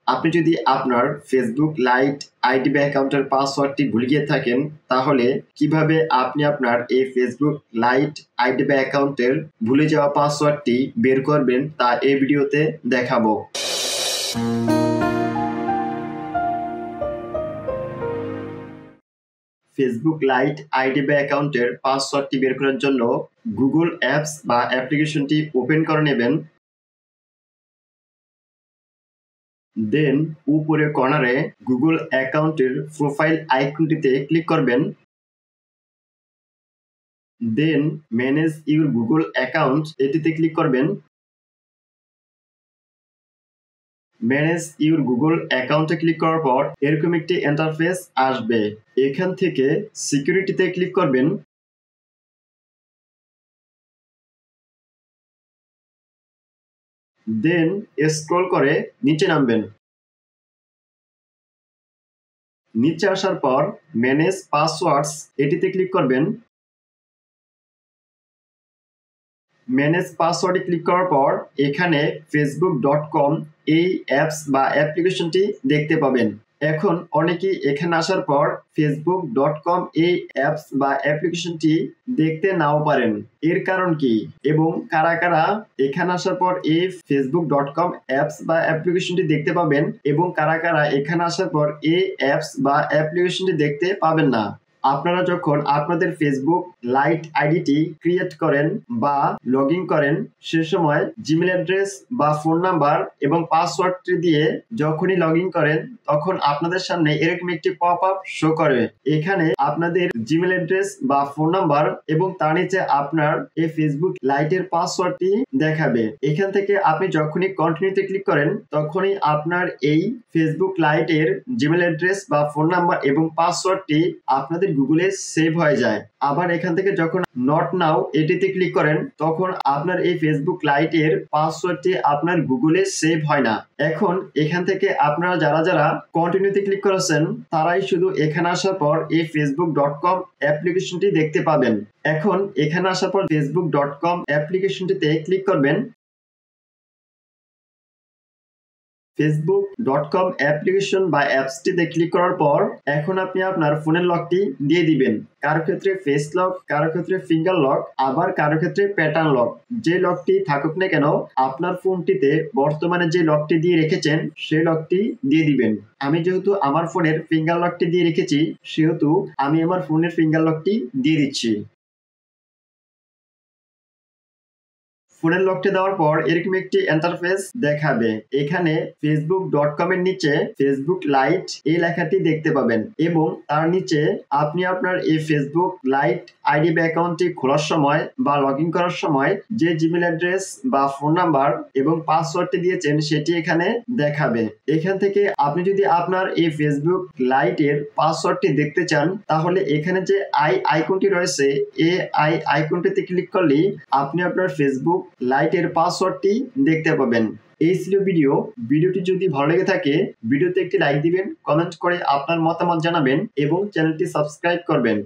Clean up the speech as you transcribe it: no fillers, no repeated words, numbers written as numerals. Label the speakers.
Speaker 1: আপনি যদি আপনার ফেসবুক লাইট আইডি বা অ্যাকাউন্টের পাসওয়ার্ডটি ভুলে গিয়ে থাকেন, তাহলে কিভাবে আপনি আপনার এই ফেসবুক লাইট আইডি বা অ্যাকাউন্টের ভুলে যাওয়া পাসওয়ার্ডটি বের করবেন তা এই ভিডিওতে দেখাবো। ফেসবুক লাইট আইডি বা অ্যাকাউন্টের পাসওয়ার্ডটি বের করার জন্য গুগল অ্যাপস বা অ্যাপ্লিকেশনটি ওপেন করে নেবেন। দেন উপরে কর্নারে গুগল অ্যাকাউন্টের প্রোফাইল আইকনটিতে ক্লিক করবেন। দেন ম্যানেজ ইউর গুগল অ্যাকাউন্ট এটিতে ক্লিক করবেন। ম্যানেজ ইউর গুগল অ্যাকাউন্টে ক্লিক করার পর এরকম একটি ইন্টারফেস আসবে। এখান থেকে সিকিউরিটিতে ক্লিক করবেন। দেন স্ক্রল করে নিচে নামবেন। নিচে আসার পর ম্যানেজ পাসওয়ার্ডস এটিতে ক্লিক করবেন। ম্যানেজ পাসওয়ার্ডে ক্লিক করার পর এখানে facebook.com এই অ্যাপস বা অ্যাপ্লিকেশনটি দেখতে পাবেন। এখন অনেকেই এখানে আসার পর facebook.com এই অ্যাপস বা অ্যাপ্লিকেশনটি দেখতে নাও পারেন। এর কারণ কি এবং কারা কারা এখানে আসার পর এই facebook.com অ্যাপস বা অ্যাপ্লিকেশনটি দেখতে পাবেন এবং কারা কারা এখানে আসার পর এই অ্যাপস বা অ্যাপ্লিকেশনটি দেখতে পাবেন না। আপনারা যখন আপনাদের ফেসবুক লাইট আইডিটি ক্রিয়েট করেন বা লগ ইন করেন, সে সময় জিমেল অ্যাড্রেস বা ফোন নাম্বার এবং পাসওয়ার্ডটি দিয়ে যখনই লগ ইন করেন তখন আপনাদের সামনে এরকম একটি পপ আপ শো করে। এখানে আপনাদের জিমেল অ্যাড্রেস বা ফোন নাম্বার এবং তার নিচে আপনার এই ফেসবুক লাইটের পাসওয়ার্ডটি দেখাবে। এখান থেকে আপনি যখনই কন্টিনিউতে ক্লিক করেন তখনই আপনার এই ফেসবুক লাইটের জিমেল অ্যাড্রেস বা ফোন নাম্বার এবং পাসওয়ার্ডটি আপনাদের গুগলে সেভ হয়ে যায়। আবার এখান থেকে যখন নট নাও এটিতে ক্লিক করেন তখন আপনার এই ফেসবুক লাইটের পাসওয়ার্ডটি আপনার গুগলে সেভ হয় না। এখন এখান থেকে আপনারা যারা যারা কন্টিনিউতে ক্লিক করেছেন তারাই শুধু এখানে আসার পর এই facebook.com অ্যাপ্লিকেশনটি দেখতে পাবেন। এখন এখানে আসার পর facebook.com অ্যাপ্লিকেশনটিতে ক্লিক করবেন। facebook.com অ্যাপ্লিকেশন বা অ্যাপসটিতে ক্লিক করার পর এখন আপনি আপনার ফোনের লকটি দিয়ে দিবেন। কারো ক্ষেত্রে ফেস লক, কারো ক্ষেত্রে ফিঙ্গার লক, আবার কারো ক্ষেত্রে প্যাটার্ন লক। যে লকটি থাকুক না কেন আপনার ফোনটিতে বর্তমানে যে লকটি দিয়ে রেখেছেন সেই লকটি দিয়ে দিবেন। আমি যেহেতু আমার ফোনের ফিঙ্গার লকটি দিয়ে রেখেছি সেহেতু আমি আমার ফোনের ফিঙ্গার লকটি দিয়ে দিচ্ছি। ফোনের লকটি দেওয়ার পর এরকম একটি ইন্টারফেস দেখাবে। এখানে facebook.com এর নিচে ফেসবুক লাইট এই লেখাটি দেখতে পাবেন এবং তার নিচে আপনি আপনার এই ফেসবুক লাইট আইডি বা অ্যাকাউন্টটি খোলার সময় বা লগ ইন করার সময় যে জিমেল অ্যাড্রেস বা ফোন নাম্বার এবং পাসওয়ার্ডটি দিয়েছেন সেটি এখানে দেখাবে। এখান থেকে আপনি যদি আপনার এই ফেসবুক লাইটের পাসওয়ার্ডটি দেখতে চান তাহলে এখানে যে আইকনটি রয়েছে এই আইকনটিতে ক্লিক করলেই আপনি আপনার ফেসবুক লাইটের পাসওয়ার্ডটি দেখতে পাবেন। এই ছিল ভিডিওটি যদি ভালো লেগে থাকে ভিডিওতে একটি লাইক দিবেন, কমেন্ট করে আপনার মতামত জানাবেন এবং চ্যানেলটি সাবস্ক্রাইব করবেন।